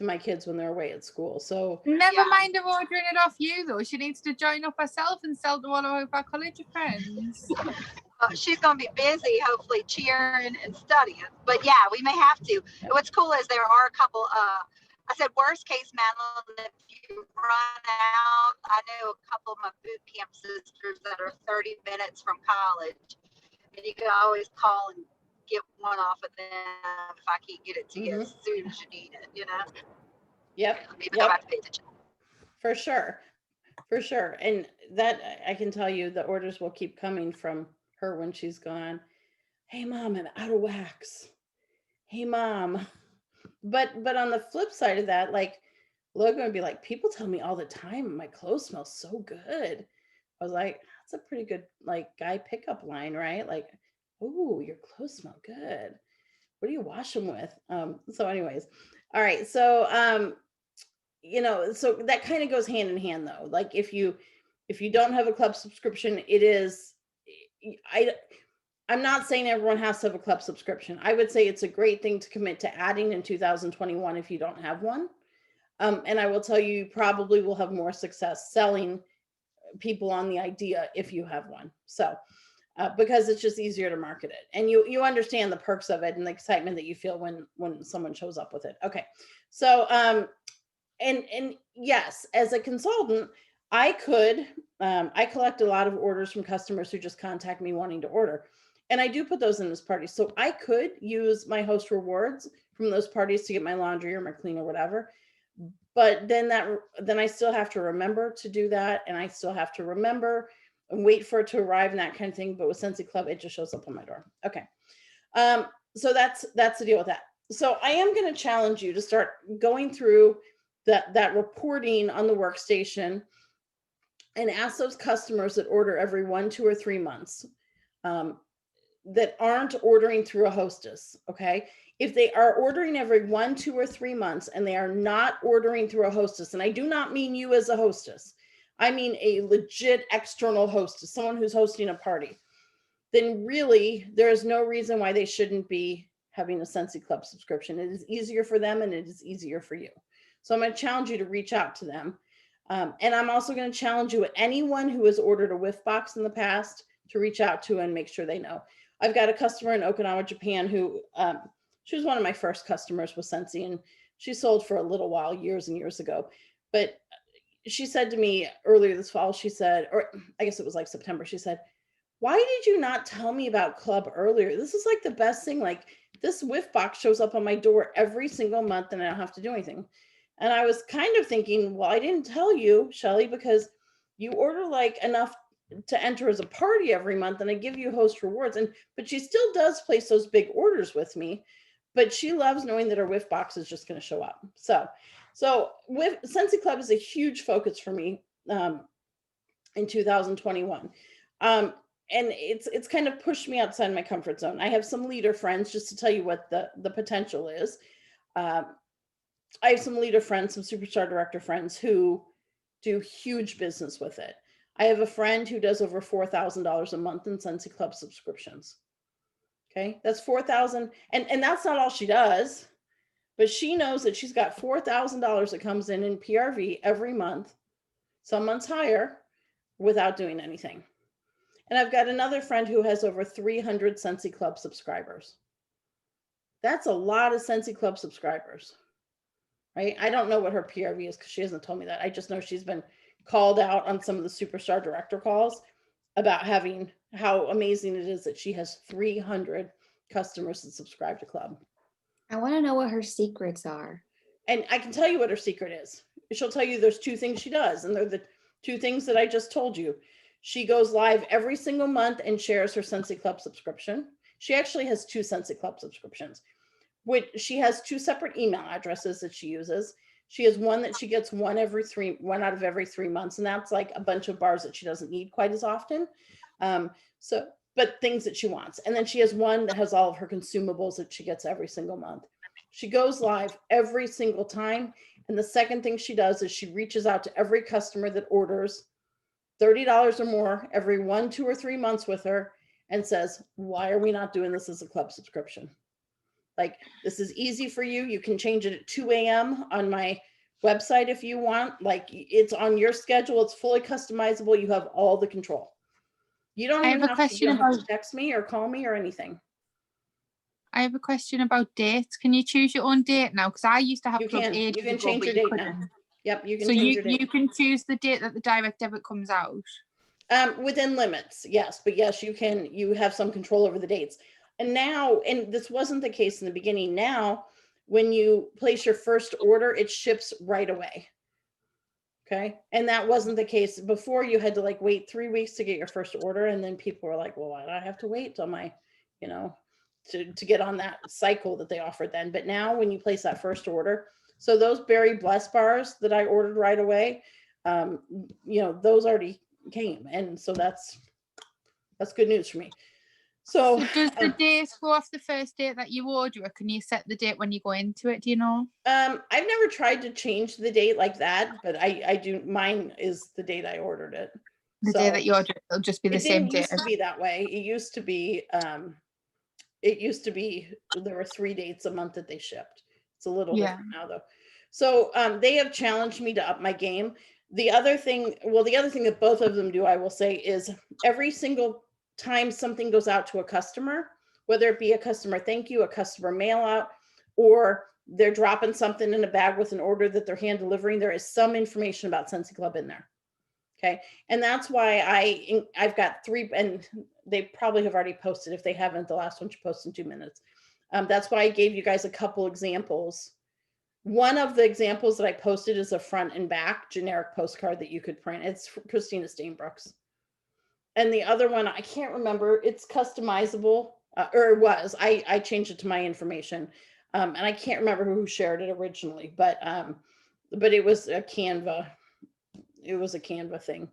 my kids when they're away at school. So never mind her ordering it off you though. She needs to join up herself and sell to all of our college friends. She's going to be busy, hopefully cheering and studying. But yeah, we may have to. What's cool is there are a couple. I said worst case, Madeline, if you run out, I know a couple of my boot camp sisters that are 30 minutes from college, and you can always call and get one off of them if I can't get it to you as soon as you need it. Yep. Maybe I'll have to pay attention. For sure. And that I can tell you, the orders will keep coming from her when she's gone. Hey mom, I'm out of wax. Hey mom. But on the flip side of that, like Logan would be like, people tell me all the time my clothes smell so good. I was like, that's a pretty good like guy pickup line, right? Like, ooh, your clothes smell good. What do you wash them with? So anyways, all right. So so that kind of goes hand in hand though. Like if you don't have a club subscription, I'm not saying everyone has to have a club subscription. I would say it's a great thing to commit to adding in 2021 if you don't have one. And I will tell you, you probably will have more success selling people on the idea if you have one. So, because it's just easier to market it, and you understand the perks of it and the excitement that you feel when someone shows up with it. Okay, so and yes, as a consultant, I collect a lot of orders from customers who just contact me wanting to order. And I do put those in as parties. So I could use my host rewards from those parties to get my laundry or my clean or whatever. But then I still have to remember to do that. And I still have to remember and wait for it to arrive and that kind of thing. But with Scentsy Club, it just shows up on my door. Okay. So that's the deal with that. So I am going to challenge you to start going through that reporting on the workstation and ask those customers that order every 1, 2, or 3 months. that aren't ordering through a hostess, okay? If they are ordering every 1, 2, or 3 months and they are not ordering through a hostess, and I do not mean you as a hostess, I mean a legit external hostess, someone who's hosting a party, then really there is no reason why they shouldn't be having a Scentsy Club subscription. It is easier for them and it is easier for you. So I'm going to challenge you to reach out to them. And I'm also going to challenge you, anyone who has ordered a whiff box in the past, to reach out to and make sure they know. I've got a customer in Okinawa, Japan, who she was one of my first customers with Scentsy, and she sold for a little while, years and years ago. But she said to me earlier this fall, she said, or I guess it was like September, she said, why did you not tell me about Club earlier? This is like the best thing. Like, this whiff box shows up on my door every single month and I don't have to do anything. And I was kind of thinking, well, I didn't tell you, Shelly, because you order like enough to enter as a party every month and I give you host rewards. But she still does place those big orders with me, but she loves knowing that her whiff box is just going to show up. So with Scentsy Club is a huge focus for me in 2021. And it's kind of pushed me outside my comfort zone. I have some leader friends, just to tell you what the potential is. I have some leader friends, some superstar director friends who do huge business with it. I have a friend who does over $4,000 a month in Scentsy Club subscriptions. Okay, that's $4,000, and that's not all she does, but she knows that she's got $4,000 that comes in PRV every month, some months higher, without doing anything. And I've got another friend who has over 300 Scentsy Club subscribers. That's a lot of Scentsy Club subscribers, right? I don't know what her PRV is because she hasn't told me that. I just know she's been called out on some of the superstar director calls about how amazing it is that she has 300 customers that subscribe to Club. I want to know what her secrets are. And I can tell you what her secret is. She'll tell you there's 2 things she does, and they're the 2 things that I just told you. She goes live every single month and shares her Scentsy Club subscription. She actually has 2 Scentsy Club subscriptions, which she has 2 separate email addresses that she uses. She has one that she gets one out of every 3 months, and that's like a bunch of bars that she doesn't need quite as often. But things that she wants. And then she has one that has all of her consumables that she gets every single month. She goes live every single time. And the second thing she does is she reaches out to every customer that orders $30 or more every 1, 2, or 3 months with her and says, why are we not doing this as a club subscription? Like, this is easy for you. You can change it at 2 a.m. on my website if you want. Like, it's on your schedule. It's fully customizable. You have all the control. You don't even have to text me or call me or anything. I have a question about dates. Can you choose your own date now? Because I used to have You can change your date now. Yep, you can change your date. So you can choose the date that the direct debit comes out. Within limits, yes. But yes, you have some control over the dates. And now, and this wasn't the case in the beginning, now when you place your first order, it ships right away. Okay. And that wasn't the case before. You had to like wait 3 weeks to get your first order. And then people were like, well, why do I have to wait till my, to get on that cycle that they offered then. But now when you place that first order, so those Berry Bless bars that I ordered right away, those already came. And so that's good news for me. So does the date go off the first date that you order, or can you set the date when you go into it? Do you know? I've never tried to change the date like that, but I do. Mine is the date I ordered it. The day that you ordered it, it'll just be the same date. It used to be that way. It used to be there were 3 dates a month that they shipped. It's a little different now though. So they have challenged me to up my game. The other thing that both of them do, I will say, is every single time something goes out to a customer, whether it be a customer thank you, a customer mail out, or they're dropping something in a bag with an order that they're hand delivering, there is some information about Scentsy Club in there. Okay. And that's why I've got 3, and they probably have already posted. If they haven't, the last one should post in 2 minutes. That's why I gave you guys a couple examples. One of the examples that I posted is a front and back generic postcard that you could print. It's Christina Steinbrook's. And the other one, I can't remember. It's customizable, or it was. I changed it to my information, and I can't remember who shared it originally. But it was a Canva. It was a Canva thing.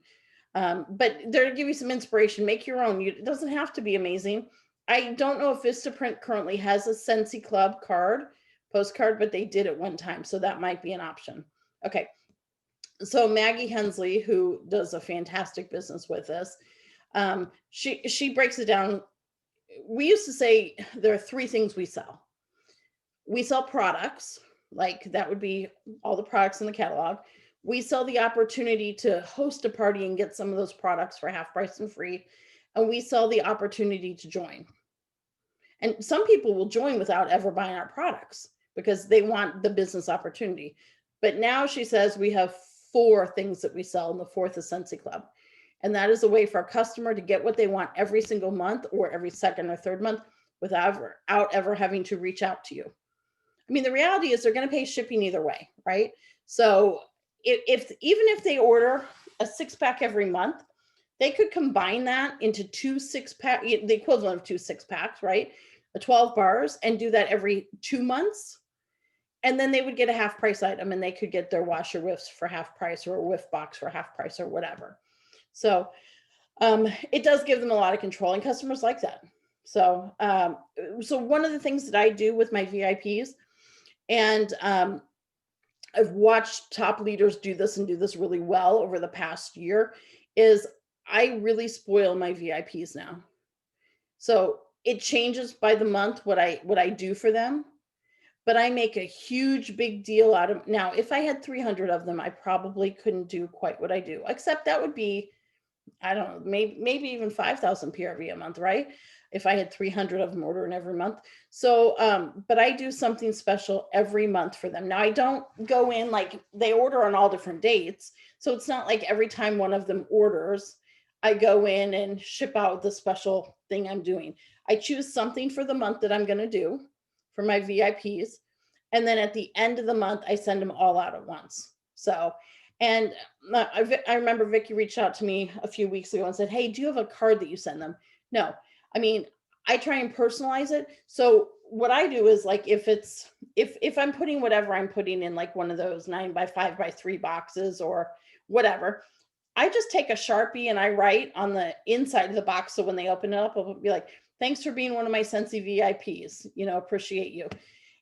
But they're to give you some inspiration. Make your own. It doesn't have to be amazing. I don't know if Vistaprint currently has a Scentsy Club postcard, but they did at one time. So that might be an option. Okay. So Maggie Hensley, who does a fantastic business with this, she breaks it down. We used to say there are 3 things we sell. We sell products, like that would be all the products in the catalog. We sell the opportunity to host a party and get some of those products for half price and free. And we sell the opportunity to join. And some people will join without ever buying our products because they want the business opportunity. But now she says we have 4 things that we sell, and the 4th is Scentsy Club. And that is a way for a customer to get what they want every single month or every second or third month without ever having to reach out to you. I mean, the reality is they're going to pay shipping either way, right? So even if they order a 6-pack every month, they could combine that into 2 6-pack, the equivalent of 2 6-packs, right? 12 bars, and do that every 2 months. And then they would get a half price item, and they could get their washer whiffs for half price, or a whiff box for half price, or whatever. So it does give them a lot of control, and customers like that. So one of the things that I do with my VIPs, and I've watched top leaders do this and do this really well over the past year, is I really spoil my VIPs now. So it changes by the month what I do for them, but I make a huge big deal out of. Now, if I had 300 of them, I probably couldn't do quite what I do, except that would be, I don't know, maybe even 5,000 PRV a month, right? If I had 300 of them ordering every month. So, but I do something special every month for them. Now, I don't go in like they order on all different dates. So it's not like every time one of them orders, I go in and ship out the special thing I'm doing. I choose something for the month that I'm going to do for my VIPs. And then at the end of the month, I send them all out at once. So, and I remember Vicki reached out to me a few weeks ago and said, hey, do you have a card that you send them? No, I mean, I try and personalize it. So what I do is like, if I'm putting whatever I'm putting in like one of those 9x5x3 boxes or whatever, I just take a Sharpie and I write on the inside of the box. So when they open it up, I'll be like, thanks for being one of my Scentsy VIPs, appreciate you.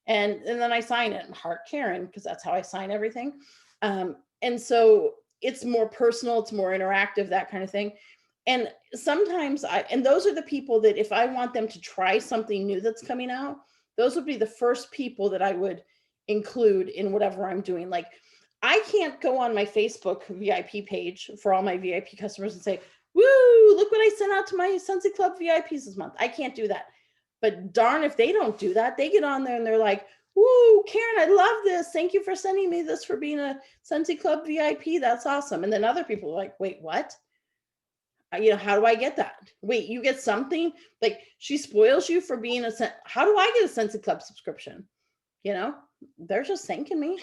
And then I sign it, Heart Karen, because that's how I sign everything. And so it's more personal, it's more interactive, that kind of thing. And sometimes and those are the people that if I want them to try something new that's coming out, those would be the first people that I would include in whatever I'm doing. Like, I can't go on my Facebook VIP page for all my VIP customers and say, woo, look what I sent out to my Scentsy Club VIPs this month. I can't do that. But darn if they don't do that, they get on there and they're like, woo, Karen, I love this. Thank you for sending me this for being a Scentsy Club VIP. That's awesome. And then other people are like, wait, what? How do I get that? Wait, you get something? Like, she spoils you for being how do I get a Scentsy Club subscription? They're just thanking me.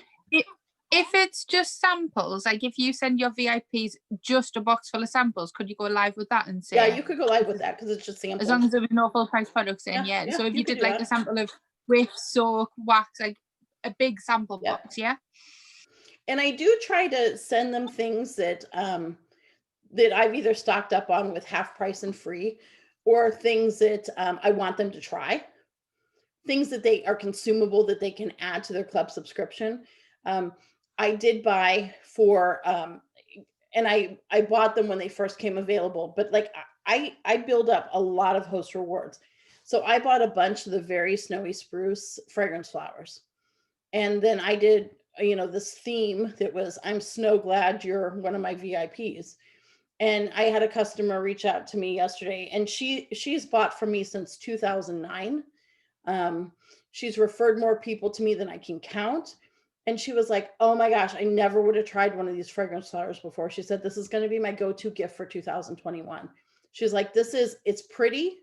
If it's just samples, like if you send your VIPs just a box full of samples, could you go live with that and say? Yeah, you could go live with that because it's just samples. As long as there was no full price products in, yeah. So if you did like a sample of whiff, soak, wax, like a big sample box, yeah. And I do try to send them things that that I've either stocked up on with half price and free, or things that I want them to try, things that they are consumable that they can add to their club subscription. I did buy for, and I bought them when they first came available, but like I build up a lot of host rewards. So I bought a bunch of the Very Snowy Spruce fragrance flowers. And then I did, this theme that was, I'm snow glad you're one of my VIPs. And I had a customer reach out to me yesterday, and she's bought from me since 2009. She's referred more people to me than I can count. And she was like, oh my gosh, I never would have tried one of these fragrance flowers before. She said, this is going to be my go-to gift for 2021. She's like, it's pretty.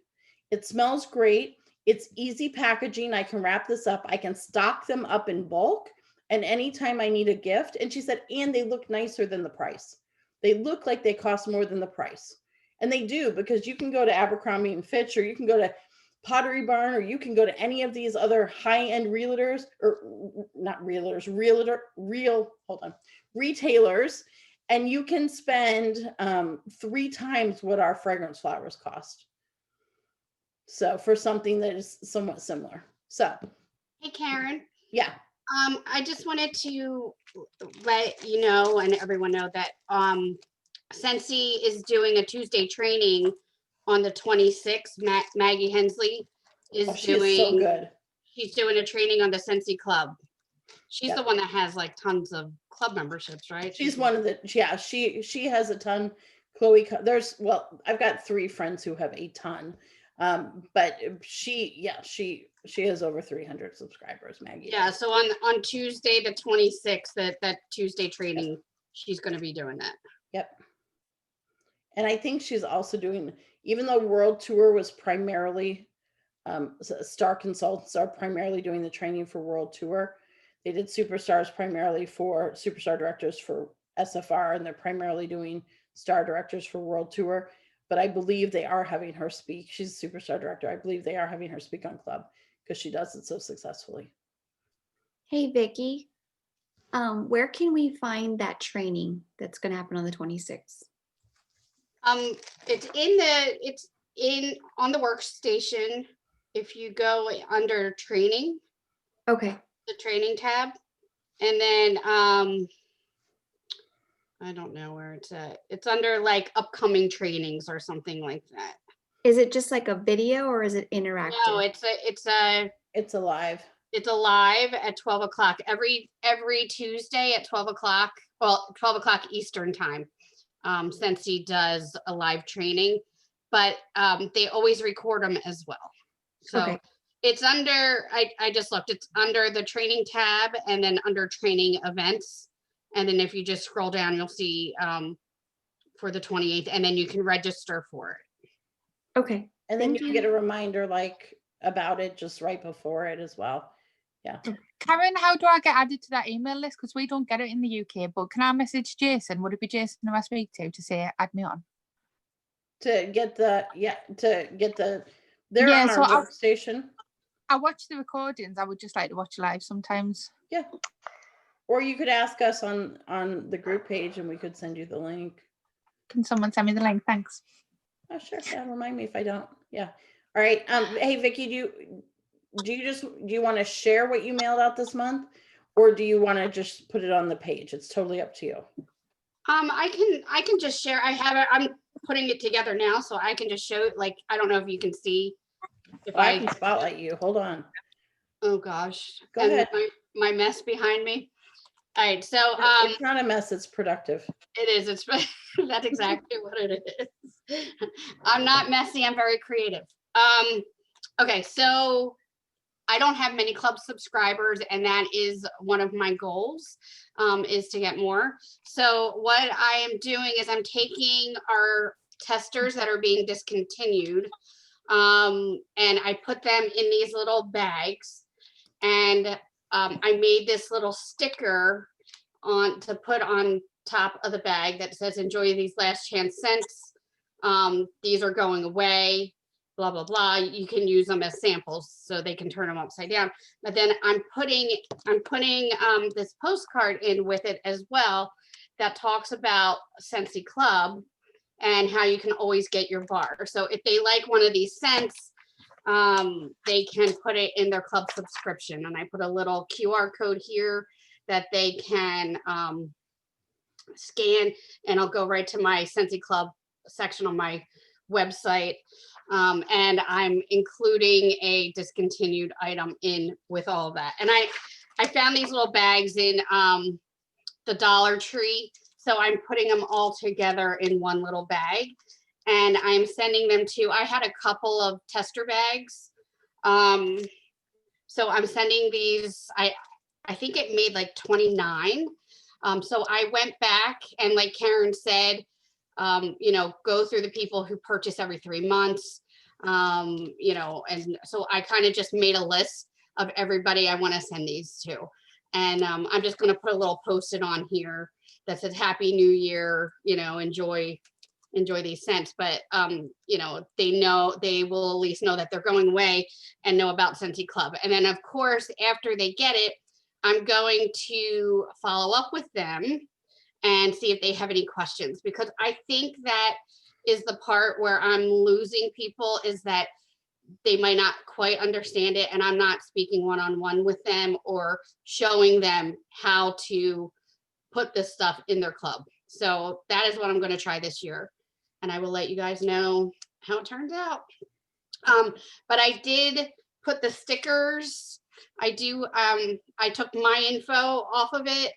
It smells great. It's easy packaging. I can wrap this up. I can stock them up in bulk. And anytime I need a gift. And she said, and they look nicer than the price. They look like they cost more than the price. And they do, because you can go to Abercrombie and Fitch, or you can go to Pottery Barn, or you can go to any of these other high-end realtors, or not realtors, retailers, and you can spend 3 times what our fragrance flowers cost. So for something that is somewhat similar. So, Hey, Karen. yeah. I just wanted to let you know and everyone know that Scentsy is doing a Tuesday training on the 26th. Maggie Hensley is Oh, she is so good. She's doing a training on the Scentsy Club. She's Yep. the one that has like tons of club memberships, right? She's one of the, yeah, she has a ton. Chloe, well, I've got 3 friends who have a ton. But she has over 300 subscribers, Maggie. Yeah, so on Tuesday, the 26th, that Tuesday training, she's going to be doing that. Yep. And I think she's also doing, even though World Tour was primarily, Star Consultants are primarily doing the training for World Tour. They did Superstars primarily for Superstar Directors for SFR, and they're primarily doing Star Directors for World Tour. But I believe they are having her speak. She's a Superstar Director. I believe they are having her speak on Club because she does it so successfully. Hey, Vicky, where can we find that training that's going to happen on the 26th? It's on the workstation. If you go under training, Okay. the training tab, and then I don't know where it's at. It's under like upcoming trainings or something like that. Is it just like a video or is it interactive? No, it's a live. It's a live at 12 o'clock every Tuesday at 12 o'clock. Well, 12 o'clock Eastern time. Scentsy does a live training, but they always record them as well. So Okay. it's under, I just looked, it's under the training tab and then under training events. And then if you just scroll down, you'll see for the 28th, and then you can register for it. Okay. And then you get a reminder like about it just right before it as well. Yeah. Karen, how do I get added to that email list? Because we don't get it in the UK, but can I message Jason? Would it be Jason who I speak to say add me on? They're on our workstation. I watch the recordings. I would just like to watch live sometimes. Yeah. Or you could ask us on the group page and we could send you the link. Can someone send me the link? Thanks. Oh, sure. Yeah, remind me if I don't. Yeah. All right. Hey, Vicky, do you want to share what you mailed out this month, or do you want to just put it on the page? It's totally up to you. I can just share. I have it. I'm putting it together now, so I can just show it. Like, I don't know if you can see. If I can spotlight you. Hold on. Oh gosh. Go ahead. My mess behind me. All right. So it's not a mess. It's productive. It is. It's that's exactly what it is. I'm not messy. I'm very creative. Okay. So I don't have many club subscribers, and that is one of my goals, is to get more. So what I am doing is I'm taking our testers that are being discontinued, and I put them in these little bags, and I made this little sticker to put on top of the bag that says "Enjoy these last chance scents. These are going away." Blah blah blah. You can use them as samples, so they can turn them upside down. But then I'm putting this postcard in with it as well that talks about Scentsy Club and how you can always get your bar. So if they like one of these scents, they can put it in their club subscription. And I put a little QR code here that they can scan, and I'll go right to my Scentsy Club section on my website. And I'm including a discontinued item in with all of that. And I found these little bags in the Dollar Tree. So I'm putting them all together in one little bag, and I'm sending them to, I had a couple of tester bags. So I'm sending these, I think it made like 29. So I went back and, like Karen said, go through the people who purchase every 3 months, and so I kind of just made a list of everybody I want to send these to. And I'm just going to put a little post-it on here that says Happy New Year, enjoy these scents. But, they will at least know that they're going away and know about Scentsy Club. And then, of course, after they get it, I'm going to follow up with them and see if they have any questions, because I think that is the part where I'm losing people, is that they might not quite understand it, and I'm not speaking one-on-one with them or showing them how to put this stuff in their club. So that is what I'm going to try this year, and I will let you guys know how it turns out. But I did put the stickers. I took my info off of it,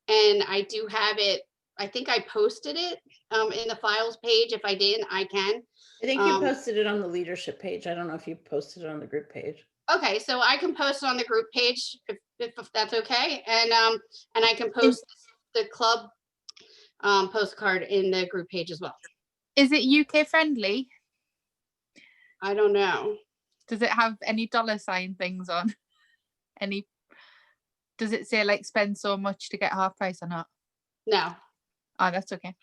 and I do have it. I think I posted it in the files page. If I didn't, I can. I think you posted it on the leadership page. I don't know if you posted it on the group page. Okay, so I can post it on the group page if that's okay, and I can post the club postcard in the group page as well. Is it UK friendly? I don't know. Does it have any $ things on? Any? Does it say like spend so much to get half price or not? No. Oh, that's okay.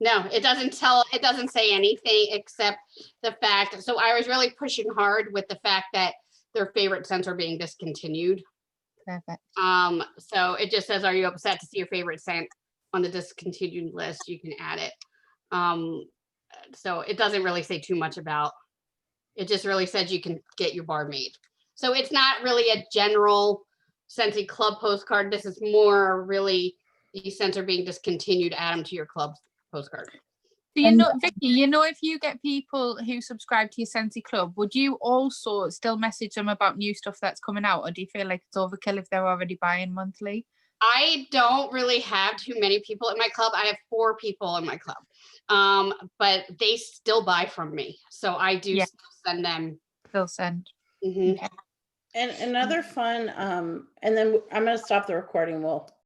No, it doesn't say anything except the fact. So I was really pushing hard with the fact that their favorite scents are being discontinued. Perfect. So it just says, are you upset to see your favorite scent on the discontinued list? You can add it. So it doesn't really say too much about, it just really says you can get your bar made. So it's not really a general Scentsy club postcard. This is more really, these scents are being discontinued, add them to your club postcard. So you know, Vicky, if you get people who subscribe to your Scentsy club, would you also still message them about new stuff that's coming out, or do you feel like it's overkill if they're already buying monthly? I don't really have too many people in my club. I have 4 people in my club, but they still buy from me, so I do still send them. They'll send. Mm-hmm. And another fun, and then I'm going to stop the recording. We'll